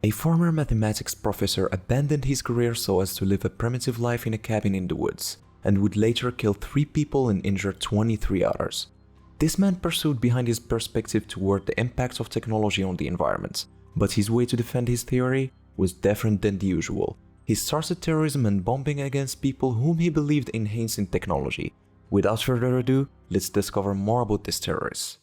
A former mathematics professor abandoned his career so as to live a primitive life in a cabin in the woods, and would later kill 3 people and injure 23 others. This man pursued behind his perspective toward the impact of technology on the environment, but his way to defend his theory was different than the usual. He started terrorism and bombing against people whom he believed enhancing technology. Without further ado, let's discover more about this terrorist.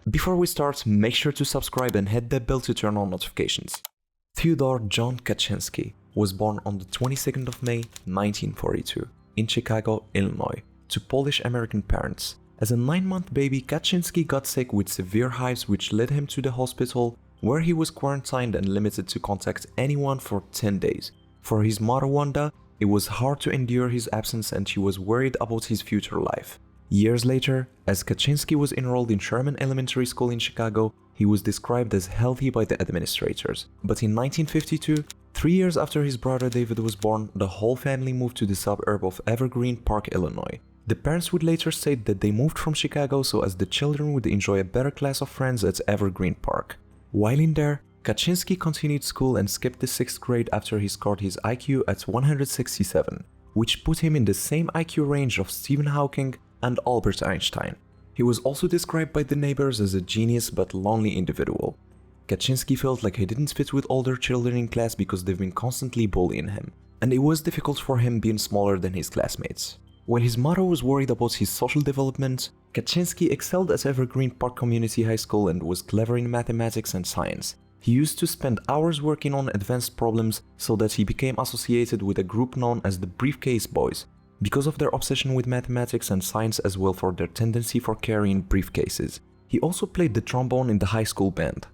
Before we start, make sure to subscribe and hit that bell to turn on notifications. Theodore John Kaczynski was born on the 22nd of May 1942 in Chicago, Illinois, to Polish-American parents. As a 9-month baby, Kaczynski got sick with severe hives which led him to the hospital, where he was quarantined and limited to contact anyone for 10 days. For his mother Wanda, it was hard to endure his absence and she was worried about his future life. Years later, as Kaczynski was enrolled in Sherman Elementary School in Chicago, he was described as healthy by the administrators. But in 1952, 3 years after his brother David was born, the whole family moved to the suburb of Evergreen Park, Illinois. The parents would later state that they moved from Chicago so as the children would enjoy a better class of friends at Evergreen Park. While in there, Kaczynski continued school and skipped the 6th grade after he scored his IQ at 167, which put him in the same IQ range of Stephen Hawking and Albert Einstein. He was also described by the neighbors as a genius but lonely individual. Kaczynski felt like he didn't fit with older children in class because they've been constantly bullying him, and it was difficult for him being smaller than his classmates. While his mother was worried about his social development, Kaczynski excelled at Evergreen Park Community High School and was clever in mathematics and science. He used to spend hours working on advanced problems so that he became associated with a group known as the Briefcase Boys, because of their obsession with mathematics and science as well for their tendency for carrying briefcases. He also played the trombone in the high school band.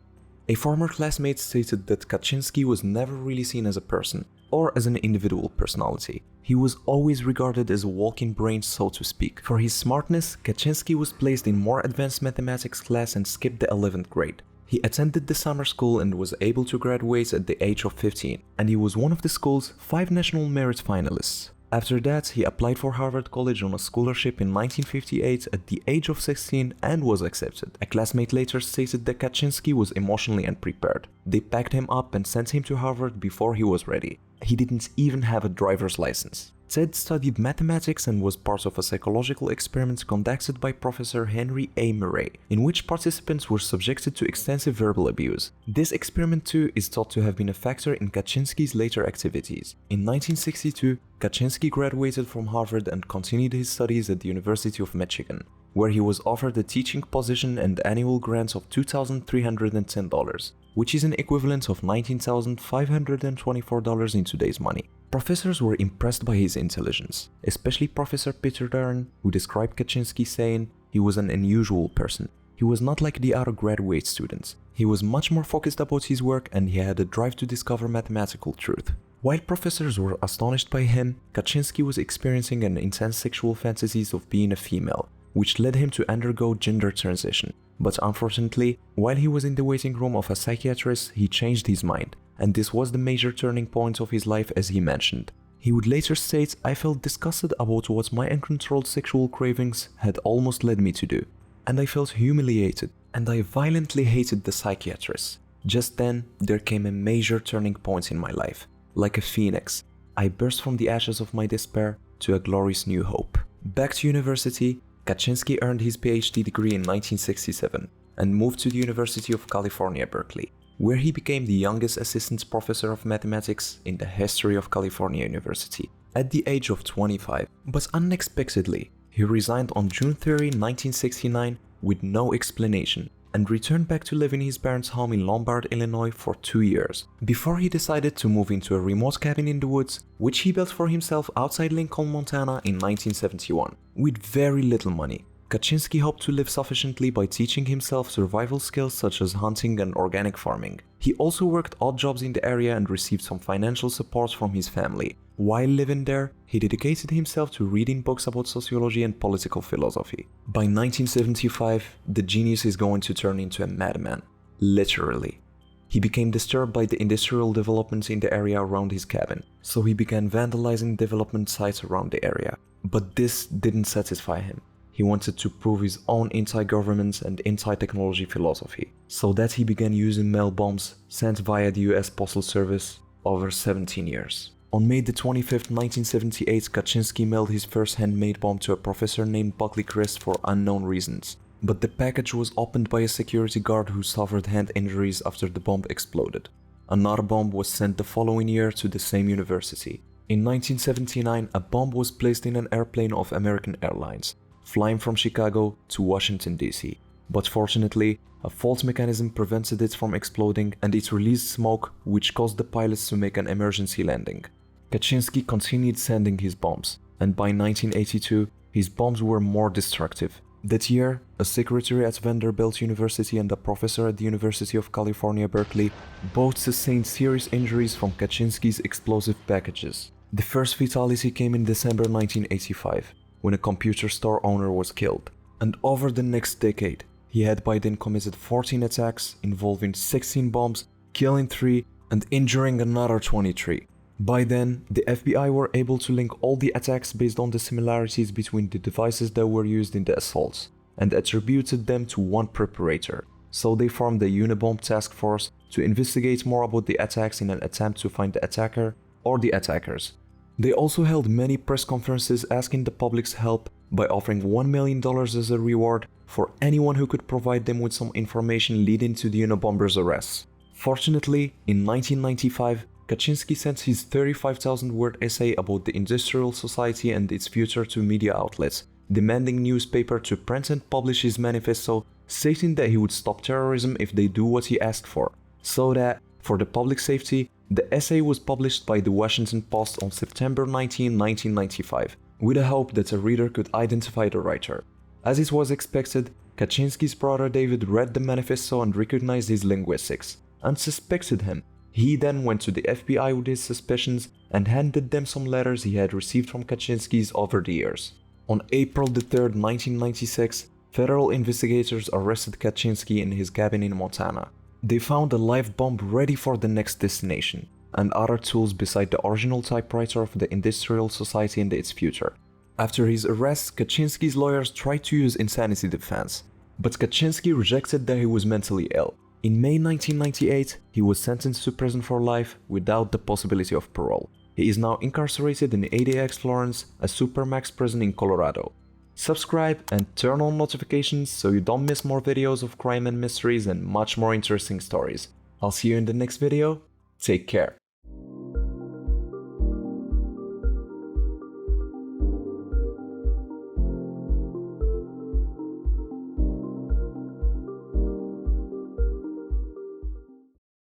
A former classmate stated that Kaczynski was never really seen as a person, or as an individual personality. He was always regarded as a walking brain, so to speak. For his smartness, Kaczynski was placed in more advanced mathematics class and skipped the 11th grade. He attended the summer school and was able to graduate at the age of 15, and he was one of the school's 5 national merit finalists. After that, he applied for Harvard College on a scholarship in 1958 at the age of 16 and was accepted. A classmate later stated that Kaczynski was emotionally unprepared. They packed him up and sent him to Harvard before he was ready. He didn't even have a driver's license. Ted studied mathematics and was part of a psychological experiment conducted by Professor Henry A. Murray, in which participants were subjected to extensive verbal abuse. This experiment too is thought to have been a factor in Kaczynski's later activities. In 1962, Kaczynski graduated from Harvard and continued his studies at the University of Michigan, where he was offered a teaching position and annual grants of $2,310, which is an equivalent of $19,524 in today's money. Professors were impressed by his intelligence, especially Professor Peter Dern, who described Kaczynski saying he was an unusual person. He was not like the other graduate students. He was much more focused about his work and he had a drive to discover mathematical truth. While professors were astonished by him, Kaczynski was experiencing an intense sexual fantasies of being a female, which led him to undergo gender transition. But unfortunately, while he was in the waiting room of a psychiatrist, he changed his mind, and this was the major turning point of his life, as he mentioned. He would later state, "I felt disgusted about what my uncontrolled sexual cravings had almost led me to do, and I felt humiliated, and I violently hated the psychiatrist. Just then, there came a major turning point in my life. Like a phoenix, I burst from the ashes of my despair to a glorious new hope." Back to university, Kaczynski earned his PhD degree in 1967 and moved to the University of California, Berkeley, where he became the youngest assistant professor of mathematics in the history of California University at the age of 25. But unexpectedly, he resigned on June 30, 1969 with no explanation and returned back to live in his parents' home in Lombard, Illinois for 2 years, before he decided to move into a remote cabin in the woods, which he built for himself outside Lincoln, Montana in 1971. With very little money, Kaczynski hoped to live sufficiently by teaching himself survival skills such as hunting and organic farming. He also worked odd jobs in the area and received some financial support from his family. While living there, he dedicated himself to reading books about sociology and political philosophy. By 1975, the genius is going to turn into a madman. literally. He became disturbed by the industrial developments in the area around his cabin, so he began vandalizing development sites around the area. But this didn't satisfy him. He wanted to prove his own anti-government and anti-technology philosophy, so that he began using mail bombs sent via the US Postal Service over 17 years. On May the 25th, 1978, Kaczynski mailed his first handmade bomb to a professor named Buckley Crist for unknown reasons. But the package was opened by a security guard who suffered hand injuries after the bomb exploded. Another bomb was sent the following year to the same university. In 1979, a bomb was placed in an airplane of American Airlines, flying from Chicago to Washington, D.C. But fortunately, a fault mechanism prevented it from exploding and it released smoke, which caused the pilots to make an emergency landing. Kaczynski continued sending his bombs, and by 1982, his bombs were more destructive. That year, a secretary at Vanderbilt University and a professor at the University of California, Berkeley, both sustained serious injuries from Kaczynski's explosive packages. The first fatality came in December 1985, when a computer store owner was killed. And over the next decade, he had by then committed 14 attacks involving 16 bombs, killing 3 and injuring another 23. By then, the FBI were able to link all the attacks based on the similarities between the devices that were used in the assaults, and attributed them to one preparator. So they formed the Unabomb task force to investigate more about the attacks in an attempt to find the attacker or the attackers. They also held many press conferences asking the public's help by offering $1 million as a reward for anyone who could provide them with some information leading to the Unabombers' arrests. Fortunately, in 1995, Kaczynski sent his 35,000-word essay about the industrial society and its future to media outlets, demanding newspaper to print and publish his manifesto, stating that he would stop terrorism if they do what he asked for. So that, for the public safety, the essay was published by the Washington Post on September 19, 1995, with the hope that a reader could identify the writer. As it was expected, Kaczynski's brother David read the manifesto and recognized his linguistics, and suspected him. He then went to the FBI with his suspicions and handed them some letters he had received from Kaczynski's over the years. On April 3, 1996, federal investigators arrested Kaczynski in his cabin in Montana. They found a live bomb ready for the next destination, and other tools beside the original typewriter of the Industrial Society and its future. After his arrest, Kaczynski's lawyers tried to use insanity defense, but Kaczynski rejected that he was mentally ill. In May 1998, he was sentenced to prison for life without the possibility of parole. He is now incarcerated in ADX Florence, a supermax prison in Colorado. Subscribe and turn on notifications so you don't miss more videos of crime and mysteries and much more interesting stories. I'll see you in the next video. Take care.